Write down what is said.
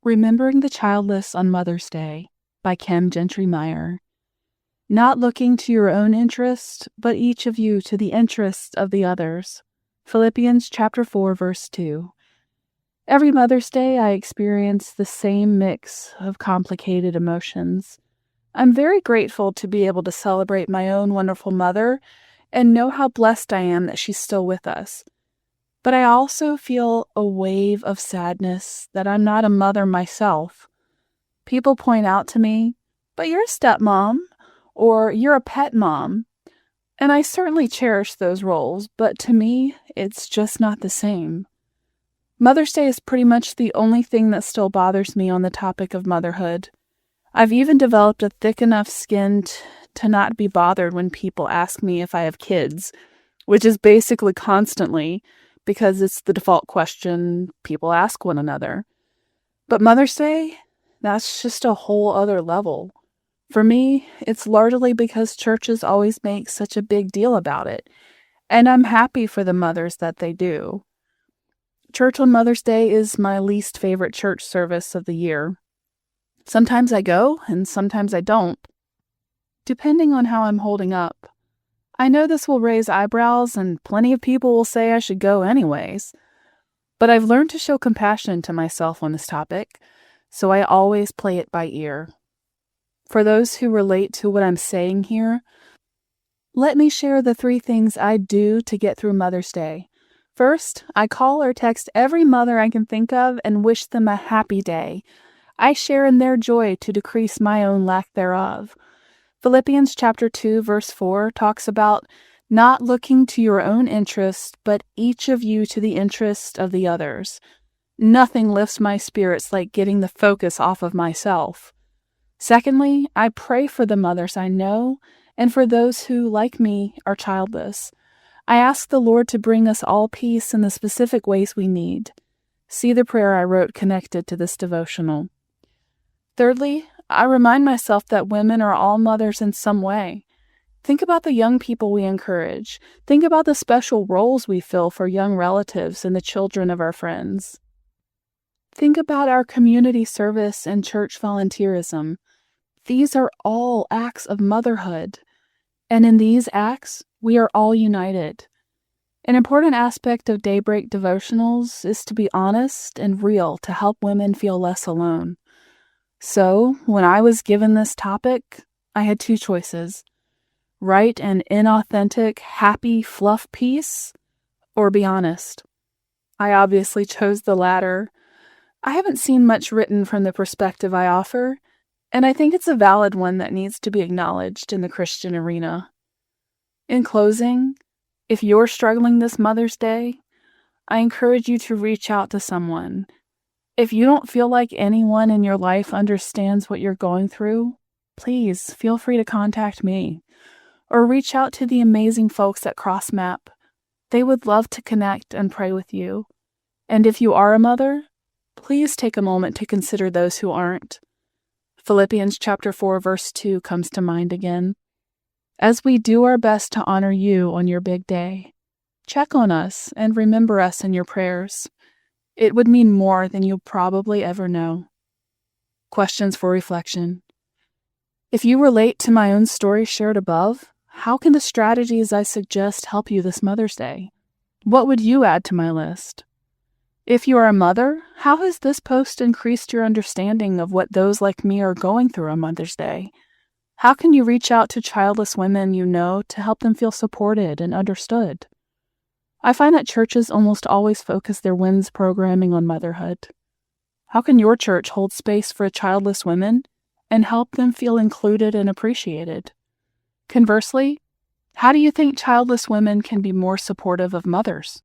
Remembering the Childless on Mother's Day by Kim Gentry Meyer. Not looking to your own interest, but each of you to the interest of the others. Philippians chapter 4, verse 2. Every Mother's Day I experience the same mix of complicated emotions. I'm very grateful to be able to celebrate my own wonderful mother and know how blessed I am that she's still with us. But I also feel a wave of sadness that I'm not a mother myself. People point out to me, "But you're a stepmom," or "You're a pet mom." And I certainly cherish those roles, but to me, it's just not the same. Mother's Day is pretty much the only thing that still bothers me on the topic of motherhood. I've even developed a thick enough skin to not be bothered when people ask me if I have kids, which is basically constantly, because it's the default question people ask one another. But Mother's Day, that's just a whole other level. For me, it's largely because churches always make such a big deal about it, and I'm happy for the mothers that they do. Church on Mother's Day is my least favorite church service of the year. Sometimes I go, and sometimes I don't, depending on how I'm holding up. I know this will raise eyebrows, and plenty of people will say I should go anyways. But I've learned to show compassion to myself on this topic, so I always play it by ear. For those who relate to what I'm saying here, let me share the 3 things I do to get through Mother's Day. First, I call or text every mother I can think of and wish them a happy day. I share in their joy to decrease my own lack thereof. Philippians chapter 2, verse 4 talks about not looking to your own interest, but each of you to the interest of the others. Nothing lifts my spirits like getting the focus off of myself. Secondly, I pray for the mothers I know and for those who, like me, are childless. I ask the Lord to bring us all peace in the specific ways we need. See the prayer I wrote connected to this devotional. Thirdly, I remind myself that women are all mothers in some way. Think about the young people we encourage. Think about the special roles we fill for young relatives and the children of our friends. Think about our community service and church volunteerism. These are all acts of motherhood. And in these acts, we are all united. An important aspect of Daybreak devotionals is to be honest and real to help women feel less alone. So, when I was given this topic, I had 2 choices. Write an inauthentic, happy fluff piece, or be honest. I obviously chose the latter. I haven't seen much written from the perspective I offer, and I think it's a valid one that needs to be acknowledged in the Christian arena. In closing, if you're struggling this Mother's Day, I encourage you to reach out to someone. If you don't feel like anyone in your life understands what you're going through, please feel free to contact me or reach out to the amazing folks at CrossMap. They would love to connect and pray with you. And if you are a mother, please take a moment to consider those who aren't. Philippians chapter 4, verse 2 comes to mind again. As we do our best to honor you on your big day, check on us and remember us in your prayers. It would mean more than you'll probably ever know. Questions for reflection. If you relate to my own story shared above, how can the strategies I suggest help you this Mother's Day? What would you add to my list? If you are a mother, how has this post increased your understanding of what those like me are going through on Mother's Day? How can you reach out to childless women you know to help them feel supported and understood? I find that churches almost always focus their women's programming on motherhood. How can your church hold space for childless women and help them feel included and appreciated? Conversely, how do you think childless women can be more supportive of mothers?